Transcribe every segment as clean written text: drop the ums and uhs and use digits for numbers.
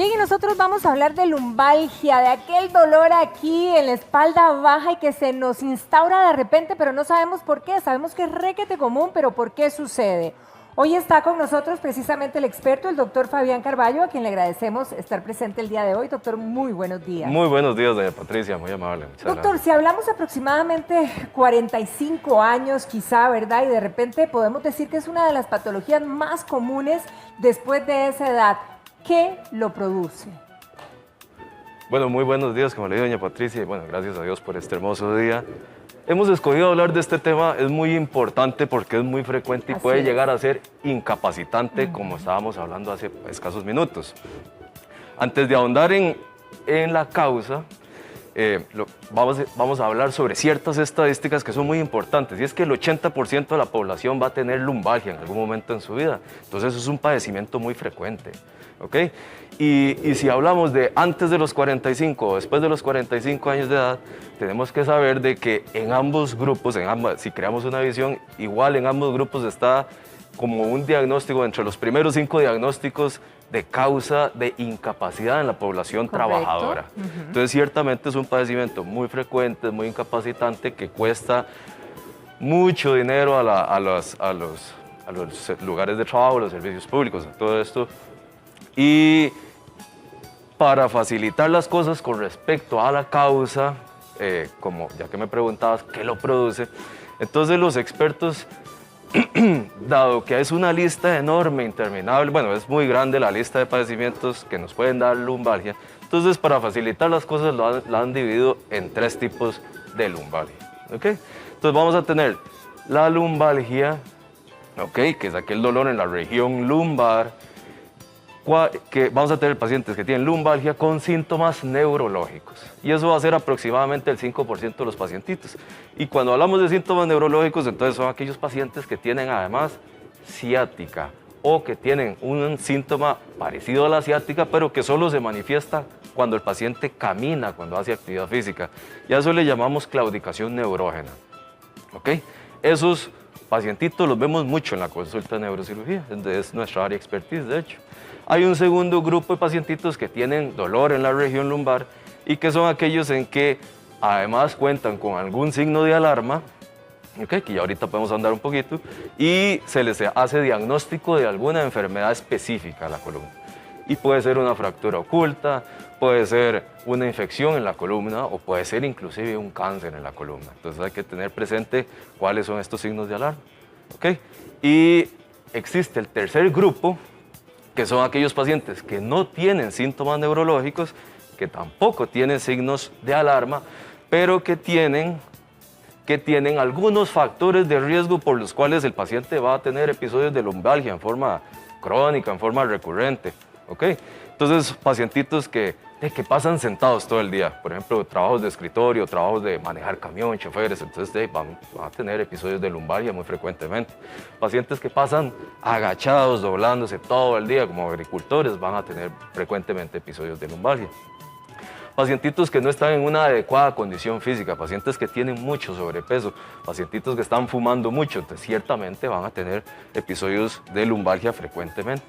Bien, y nosotros vamos a hablar de lumbalgia, de aquel dolor aquí en la espalda baja y que se nos instaura de repente, pero no sabemos por qué. Sabemos que es requete común, pero ¿por qué sucede? Hoy está con nosotros precisamente el experto, el doctor Fabián Carballo, a quien le agradecemos estar presente el día de hoy. Doctor, muy buenos días. Muy buenos días, doña Patricia, muy amable. Muchas Doctor, gracias. si hablamos aproximadamente 45 años quizá, ¿verdad? Y de repente podemos decir que es una de las patologías más comunes después de esa edad. ¿Qué lo produce? Bueno, muy buenos días, como le digo, doña Patricia, y bueno, gracias a Dios por este hermoso día. Hemos escogido hablar de este tema, es muy importante porque es muy frecuente y Así puede es. llegar a ser incapacitante, como estábamos hablando hace escasos minutos. Antes de ahondar en la causa, vamos a hablar sobre ciertas estadísticas que son muy importantes, y es que el 80% de la población va a tener lumbalgia en algún momento en su vida, entonces es un padecimiento muy frecuente, ¿ok? Y si hablamos de antes de los 45 o después de los 45 años de edad, tenemos que saber de que en ambos grupos, si creamos una visión, igual en ambos grupos está como un diagnóstico, entre los primeros 5 diagnósticos de causa de incapacidad en la población trabajadora. Entonces, ciertamente es un padecimiento muy frecuente, muy incapacitante, que cuesta mucho dinero a los lugares de trabajo, los servicios públicos, todo esto. Y para facilitar las cosas con respecto a la causa, como ya que me preguntabas qué lo produce, entonces los expertos, dado que es una lista enorme, interminable, bueno, es muy grande la lista de padecimientos que nos pueden dar lumbalgia, entonces para facilitar las cosas la han dividido en 3 tipos de lumbalgia, ¿ok? Entonces vamos a tener la lumbalgia, ¿ok? Que es aquel dolor en la región lumbar, que vamos a tener pacientes que tienen lumbalgia con síntomas neurológicos, y eso va a ser aproximadamente el 5% de los pacientitos. Y cuando hablamos de síntomas neurológicos, entonces son aquellos pacientes que tienen además ciática o que tienen un síntoma parecido a la ciática, pero que solo se manifiesta cuando el paciente camina, cuando hace actividad física, y a eso le llamamos claudicación neurógena, ¿ok? Esos pacientitos los vemos mucho en la consulta de neurocirugía, es nuestra área de expertise, de hecho. Hay un segundo grupo de pacientitos que tienen dolor en la región lumbar y que son aquellos en que además cuentan con algún signo de alarma, okay, que ya ahorita podemos andar un poquito, y se les hace diagnóstico de alguna enfermedad específica a la columna. Y puede ser una fractura oculta, puede ser una infección en la columna o puede ser inclusive un cáncer en la columna. Entonces hay que tener presente cuáles son estos signos de alarma. ¿Okay? Y existe el tercer grupo, que son aquellos pacientes que no tienen síntomas neurológicos, que tampoco tienen signos de alarma, pero que tienen algunos factores de riesgo por los cuales el paciente va a tener episodios de lumbalgia en forma crónica, en forma recurrente, ¿ok? Entonces, pacientitos que pasan sentados todo el día, por ejemplo, trabajos de escritorio, trabajos de manejar camión, choferes, entonces van a tener episodios de lumbalgia muy frecuentemente. Pacientes que pasan agachados, doblándose todo el día, como agricultores, van a tener frecuentemente episodios de lumbalgia. Pacientitos que no están en una adecuada condición física, pacientes que tienen mucho sobrepeso, pacientitos que están fumando mucho, entonces ciertamente van a tener episodios de lumbalgia frecuentemente.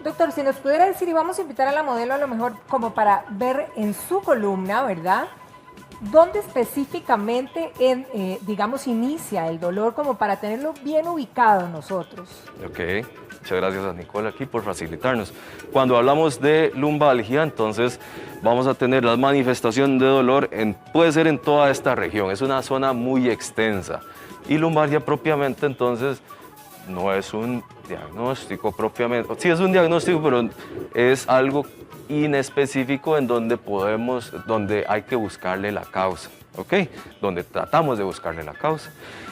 Doctor, si nos pudiera decir, y vamos a invitar a la modelo a lo mejor como para ver en su columna, ¿verdad? ¿Dónde específicamente, digamos, inicia el dolor como para tenerlo bien ubicado nosotros? Ok, muchas gracias a Nicole aquí por facilitarnos. Cuando hablamos de lumbalgia, entonces vamos a tener la manifestación de dolor, puede ser en toda esta región, es una zona muy extensa. Y lumbalgia propiamente, entonces, no es un diagnóstico propiamente, sí es un diagnóstico, pero es algo inespecífico en donde hay que buscarle la causa, ¿ok? Donde tratamos de buscarle la causa.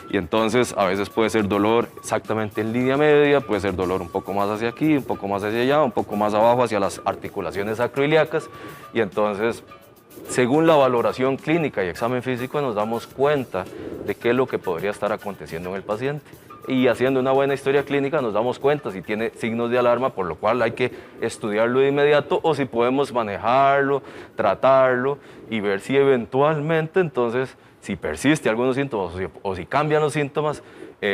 Y entonces a veces puede ser dolor exactamente en línea media, puede ser dolor un poco más hacia aquí, un poco más hacia allá, un poco más abajo hacia las articulaciones sacroiliacas, y entonces, según la valoración clínica y examen físico, nos damos cuenta de qué es lo que podría estar aconteciendo en el paciente. Y haciendo una buena historia clínica nos damos cuenta si tiene signos de alarma, por lo cual hay que estudiarlo de inmediato, o si podemos manejarlo, tratarlo y ver si eventualmente, entonces, si persiste algunos síntomas o si cambian los síntomas,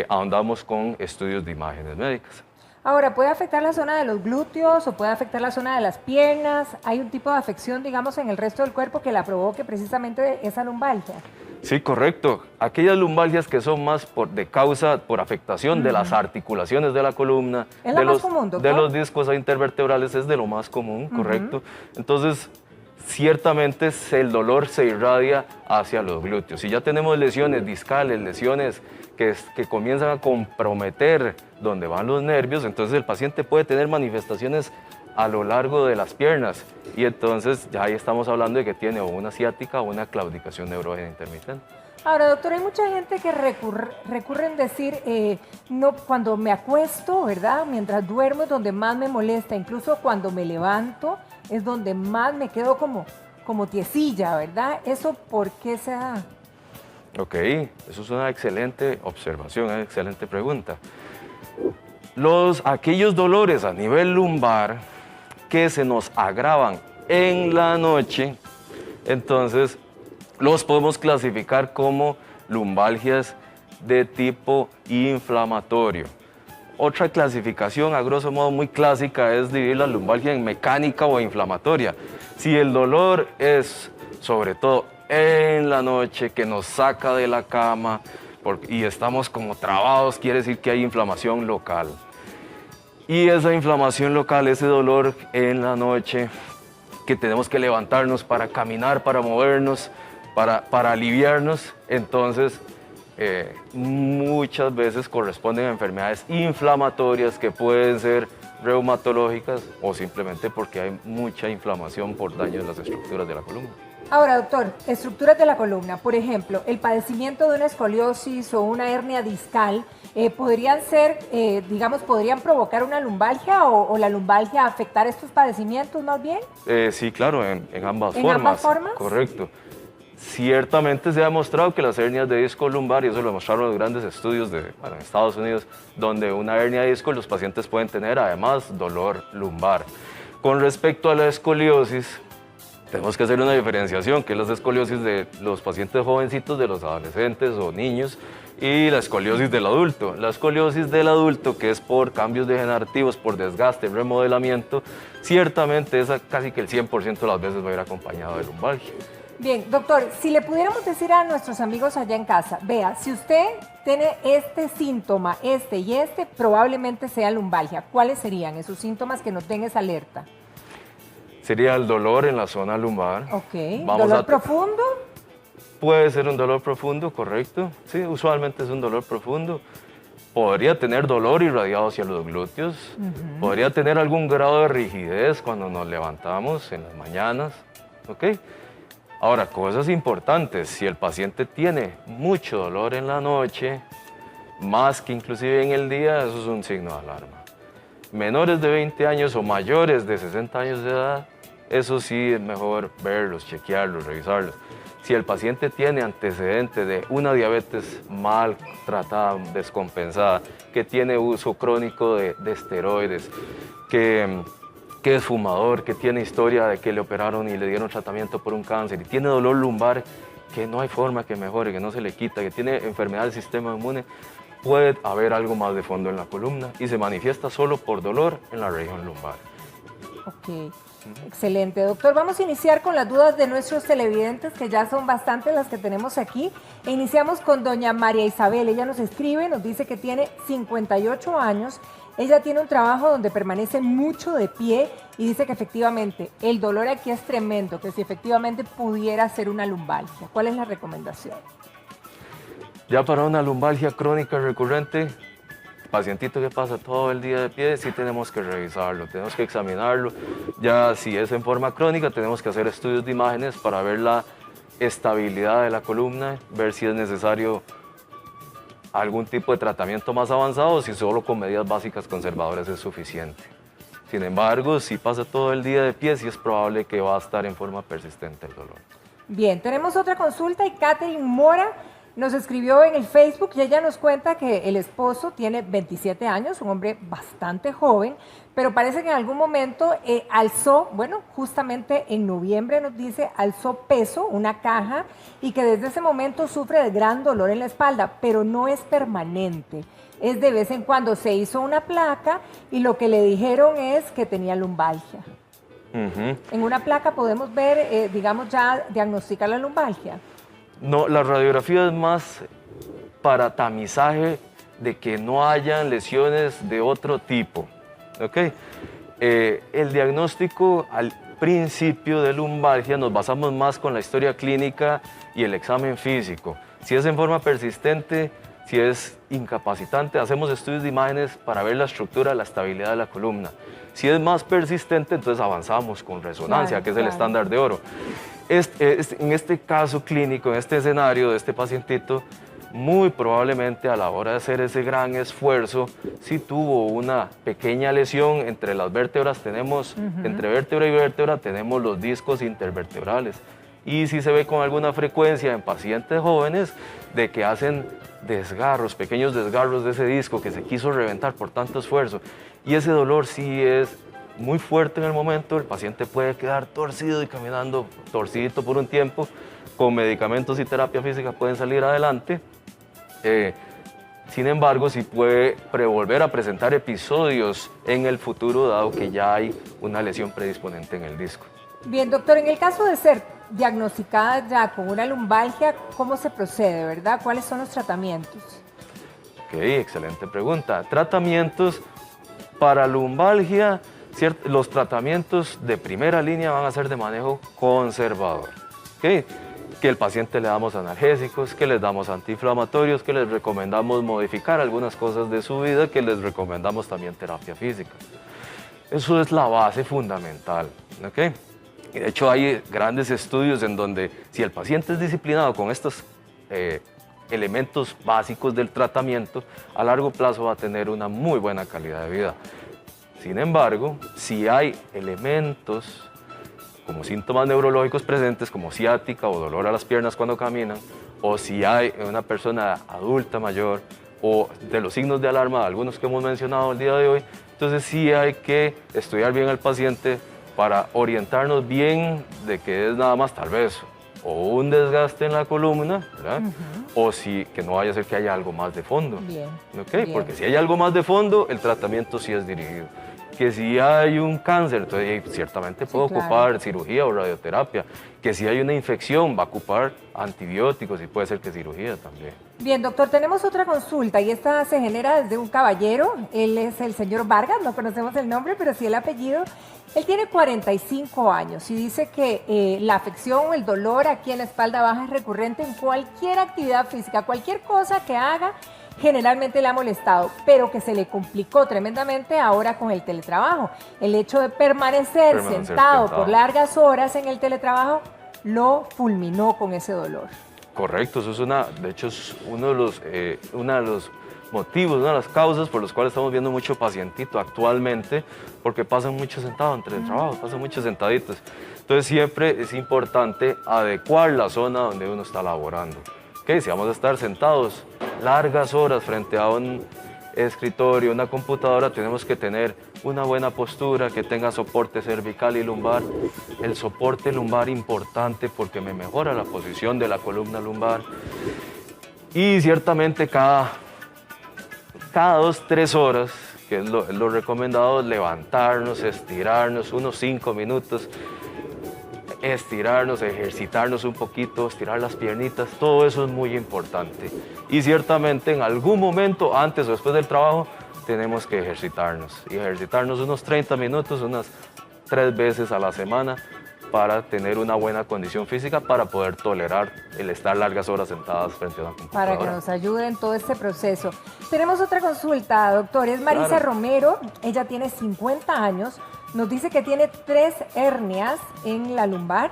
ahondamos con estudios de imágenes médicas. Ahora, ¿puede afectar la zona de los glúteos o puede afectar la zona de las piernas? ¿Hay un tipo de afección, digamos, en el resto del cuerpo que la provoque precisamente esa lumbalgia? Sí, correcto. Aquellas lumbalgias que son más por afectación de las articulaciones de la columna, ¿Es la más común, doctor? de los discos intervertebrales, es de lo más común, correcto. Entonces, ciertamente el dolor se irradia hacia los glúteos. Si ya tenemos lesiones discales, lesiones que comienzan a comprometer donde van los nervios, entonces el paciente puede tener manifestaciones a lo largo de las piernas y entonces ya ahí estamos hablando de que tiene o una ciática o una claudicación neurógena intermitente. Ahora, doctor, hay mucha gente que recurre en decir, no, cuando me acuesto, ¿verdad? Mientras duermo es donde más me molesta, incluso cuando me levanto es donde más me quedo como tiesilla, ¿verdad? ¿Eso por qué se da? Ok, eso es una excelente observación, una excelente pregunta. Aquellos dolores a nivel lumbar que se nos agravan en la noche, entonces los podemos clasificar como lumbalgias de tipo inflamatorio. Otra clasificación, a grosso modo muy clásica, es dividir la lumbalgia en mecánica o inflamatoria. Si el dolor es sobre todo en la noche, que nos saca de la cama y estamos como trabados, quiere decir que hay inflamación local. Y esa inflamación local, ese dolor en la noche, que tenemos que levantarnos para caminar, para movernos, para aliviarnos, entonces muchas veces corresponden a enfermedades inflamatorias que pueden ser reumatológicas o simplemente porque hay mucha inflamación por daño de las estructuras de la columna. Ahora, doctor, estructuras de la columna, por ejemplo, el padecimiento de una escoliosis o una hernia discal, ¿podrían ser, podrían provocar una lumbalgia o la lumbalgia afectar estos padecimientos más bien? Sí, claro, en ambas formas. ¿En ambas formas? Correcto. Ciertamente se ha demostrado que las hernias de disco lumbar, y eso lo demostraron los grandes estudios en Estados Unidos, donde una hernia de disco los pacientes pueden tener además dolor lumbar. Con respecto a la escoliosis, tenemos que hacer una diferenciación, que es la escoliosis de los pacientes jovencitos, de los adolescentes o niños, y la escoliosis del adulto. La escoliosis del adulto, que es por cambios degenerativos, por desgaste, remodelamiento, ciertamente esa casi que el 100% de las veces va a ir acompañado de lumbalgia. Bien, doctor, si le pudiéramos decir a nuestros amigos allá en casa, vea, si usted tiene este síntoma, este y este, probablemente sea lumbalgia. ¿Cuáles serían esos síntomas que nos den esa alerta? Sería el dolor en la zona lumbar. Ok, ¿dolor profundo? Puede ser un dolor profundo, correcto. Sí, usualmente es un dolor profundo. Podría tener dolor irradiado hacia los glúteos. Podría tener algún grado de rigidez cuando nos levantamos en las mañanas. ¿Ok? Ahora, cosas importantes. Si el paciente tiene mucho dolor en la noche, más que inclusive en el día, eso es un signo de alarma. Menores de 20 años o mayores de 60 años de edad, eso sí es mejor verlos, chequearlos, revisarlos. Si el paciente tiene antecedentes de una diabetes mal tratada, descompensada, que tiene uso crónico de esteroides, que es fumador, que tiene historia de que le operaron y le dieron tratamiento por un cáncer, y tiene dolor lumbar que no hay forma que mejore, que no se le quita, que tiene enfermedad del sistema inmune, puede haber algo más de fondo en la columna y se manifiesta solo por dolor en la región lumbar. Ok, excelente. Doctor, vamos a iniciar con las dudas de nuestros televidentes, que ya son bastantes las que tenemos aquí. E iniciamos con doña María Isabel. Ella nos escribe, nos dice que tiene 58 años. Ella tiene un trabajo donde permanece mucho de pie y dice que efectivamente el dolor aquí es tremendo, que si efectivamente pudiera ser una lumbalgia. ¿Cuál es la recomendación? Ya para una lumbalgia crónica recurrente, pacientito que pasa todo el día de pie, sí tenemos que revisarlo, tenemos que examinarlo. Ya si es en forma crónica, tenemos que hacer estudios de imágenes para ver la estabilidad de la columna, ver si es necesario algún tipo de tratamiento más avanzado o si solo con medidas básicas conservadoras es suficiente. Sin embargo, si pasa todo el día de pie, sí es probable que va a estar en forma persistente el dolor. Bien, tenemos otra consulta y Catherine Mora Nos escribió en el Facebook y ella nos cuenta que el esposo tiene 27 años, un hombre bastante joven, pero parece que en algún momento alzó, bueno, justamente en noviembre nos dice, alzó peso, una caja, y que desde ese momento sufre de gran dolor en la espalda, pero no es permanente. Es de vez en cuando. Se hizo una placa y lo que le dijeron es que tenía lumbalgia. En una placa podemos ver, digamos, ya diagnosticar la lumbalgia. No, la radiografía es más para tamizaje de que no hayan lesiones de otro tipo. ¿Okay? El diagnóstico al principio de lumbalgia nos basamos más con la historia clínica y el examen físico. Si es en forma persistente, si es incapacitante, hacemos estudios de imágenes para ver la estructura, la estabilidad de la columna. Si es más persistente, entonces avanzamos con resonancia, que es el estándar de oro. En este caso clínico, en este escenario de este pacientito, muy probablemente a la hora de hacer ese gran esfuerzo, sí tuvo una pequeña lesión entre las vértebras. Entre vértebra y vértebra tenemos los discos intervertebrales. Y sí se ve con alguna frecuencia en pacientes jóvenes de que hacen desgarros, pequeños desgarros de ese disco que se quiso reventar por tanto esfuerzo. Y ese dolor sí es muy fuerte en el momento, el paciente puede quedar torcido y caminando torcidito por un tiempo, con medicamentos y terapia física pueden salir adelante. Sin embargo, sí puede volver a presentar episodios en el futuro, dado que ya hay una lesión predisponente en el disco. Bien, doctor, en el caso de ser diagnosticada ya con una lumbalgia, ¿cómo se procede, verdad? ¿Cuáles son los tratamientos? Ok, excelente pregunta. Tratamientos para lumbalgia, los tratamientos de primera línea van a ser de manejo conservador. ¿Okay? Que el paciente le damos analgésicos, que les damos antiinflamatorios, que les recomendamos modificar algunas cosas de su vida, que les recomendamos también terapia física. Eso es la base fundamental. ¿Okay? De hecho, hay grandes estudios en donde si el paciente es disciplinado con estos elementos básicos del tratamiento, a largo plazo va a tener una muy buena calidad de vida. Sin embargo, si hay elementos como síntomas neurológicos presentes, como ciática o dolor a las piernas cuando caminan, o si hay en una persona adulta mayor, o de los signos de alarma, algunos que hemos mencionado el día de hoy, entonces sí hay que estudiar bien al paciente para orientarnos bien de que es nada más tal vez o un desgaste en la columna, ¿verdad? O si que no vaya a ser que haya algo más de fondo. Bien, ¿Okay? bien. Porque si hay algo más de fondo, el tratamiento sí es dirigido. Que si hay un cáncer, entonces ciertamente puede ocupar cirugía o radioterapia. Que si hay una infección, va a ocupar antibióticos y puede ser que cirugía también. Bien, doctor, tenemos otra consulta y esta se genera desde un caballero. Él es el señor Vargas, no conocemos el nombre, pero sí el apellido. Él tiene 45 años y dice que la afección o el dolor aquí en la espalda baja es recurrente en cualquier actividad física, cualquier cosa que haga. Generalmente le ha molestado, pero que se le complicó tremendamente ahora con el teletrabajo. El hecho de permanecer sentado por largas horas en el teletrabajo lo fulminó con ese dolor. Correcto, eso es de hecho es uno de los motivos, una de las causas por las cuales estamos viendo mucho pacientito actualmente, porque pasan mucho sentados entre el trabajo, pasan mucho sentaditos. Entonces siempre es importante adecuar la zona donde uno está laborando. ¿Okay? Si vamos a estar sentados largas horas frente a un escritorio, una computadora, tenemos que tener una buena postura, que tenga soporte cervical y lumbar. El soporte lumbar importante porque me mejora la posición de la columna lumbar. Y ciertamente cada 2-3 horas, que es lo recomendado, levantarnos, estirarnos unos 5 minutos, estirarnos, ejercitarnos un poquito, estirar las piernitas, todo eso es muy importante. Y ciertamente en algún momento, antes o después del trabajo, tenemos que ejercitarnos. Y ejercitarnos unos 30 minutos, unas 3 veces a la semana, para tener una buena condición física, para poder tolerar el estar largas horas sentadas frente a una computadora. Para que nos ayude en todo este proceso. Tenemos otra consulta, doctor, es Marisa Romero, ella tiene 50 años, nos dice que tiene 3 hernias en la lumbar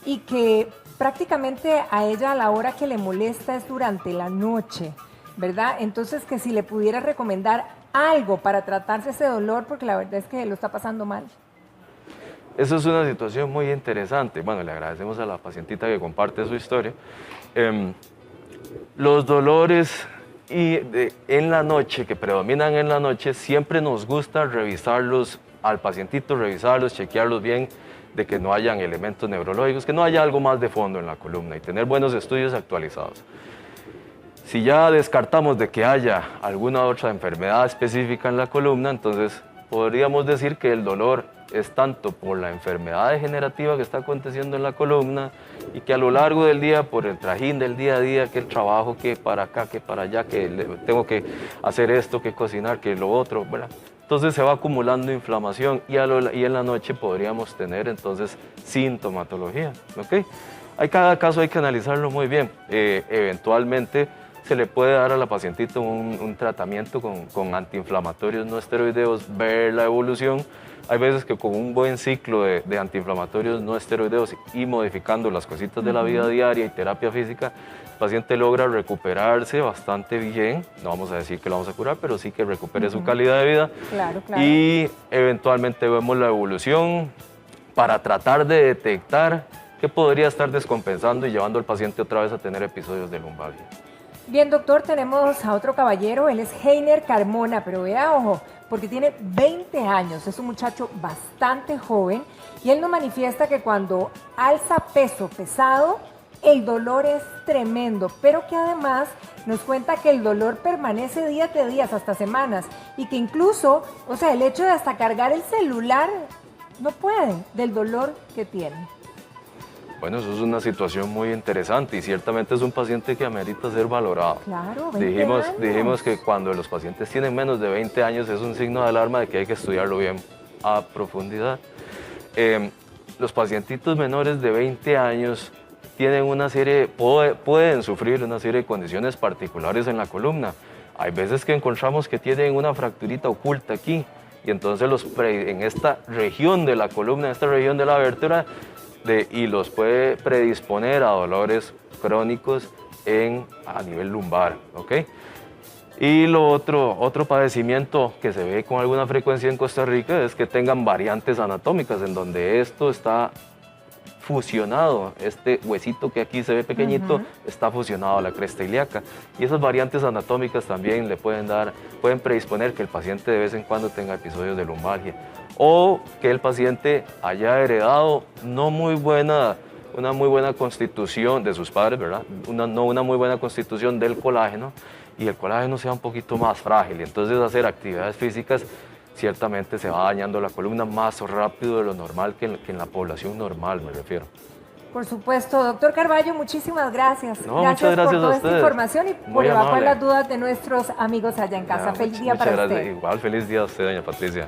y que prácticamente a ella a la hora que le molesta es durante la noche, ¿verdad? Entonces que si le pudiera recomendar algo para tratarse ese dolor, porque la verdad es que lo está pasando mal. Eso es una situación muy interesante. Bueno, le agradecemos a la pacientita que comparte su historia. Los dolores en la noche, que predominan en la noche, siempre nos gusta revisarlos al pacientito, revisarlos, chequearlos bien, de que no hayan elementos neurológicos, que no haya algo más de fondo en la columna y tener buenos estudios actualizados. Si ya descartamos de que haya alguna otra enfermedad específica en la columna, entonces podríamos decir que el dolor es tanto por la enfermedad degenerativa que está aconteciendo en la columna y que a lo largo del día, por el trajín del día a día, que el trabajo, que para acá, que para allá, que tengo que hacer esto, que cocinar, que lo otro, ¿verdad? Entonces se va acumulando inflamación y en la noche podríamos tener entonces sintomatología, ¿ok? Cada caso hay que analizarlo muy bien. Eventualmente se le puede dar a la pacientita un tratamiento con antiinflamatorios no esteroideos, ver la evolución. Hay veces que con un buen ciclo de antiinflamatorios no esteroideos y modificando las cositas de la vida diaria y terapia física, el paciente logra recuperarse bastante bien. No vamos a decir que lo vamos a curar, pero sí que recupere su calidad de vida. Claro, claro. Y eventualmente vemos la evolución para tratar de detectar qué podría estar descompensando y llevando al paciente otra vez a tener episodios de lumbalgia. Bien, doctor, tenemos a otro caballero, él es Heiner Carmona, pero vea, ojo, porque tiene 20 años, es un muchacho bastante joven y él nos manifiesta que cuando alza peso pesado, el dolor es tremendo, pero que además nos cuenta que el dolor permanece días de días, hasta semanas, y que incluso, o sea, el hecho de hasta cargar el celular no puede del dolor que tiene. Bueno, eso es una situación muy interesante y ciertamente es un paciente que amerita ser valorado. Claro, 20 años. Dijimos que cuando los pacientes tienen menos de 20 años es un signo de alarma de que hay que estudiarlo bien a profundidad. Los pacientitos menores de 20 años tienen pueden sufrir una serie de condiciones particulares en la columna. Hay veces que encontramos que tienen una fracturita oculta aquí y entonces en esta región de la columna, en esta región de la vértebra, y los puede predisponer a dolores crónicos a nivel lumbar, ¿ok? Y otro padecimiento que se ve con alguna frecuencia en Costa Rica es que tengan variantes anatómicas en donde esto está fusionado, este huesito que aquí se ve pequeñito está fusionado a la cresta ilíaca y esas variantes anatómicas también pueden predisponer que el paciente de vez en cuando tenga episodios de lumbalgia o que el paciente haya heredado una muy buena constitución de sus padres, ¿verdad? Una muy buena constitución del colágeno y el colágeno sea un poquito más frágil y entonces hacer actividades físicas ciertamente se va dañando la columna más rápido de lo normal que en la población normal, me refiero. Por supuesto, doctor Carballo, muchísimas gracias. No, muchas gracias por toda a ustedes. esta información y Muy por evacuar amable. las dudas de nuestros amigos allá en casa. Feliz día para usted. Igual, feliz día a usted, doña Patricia.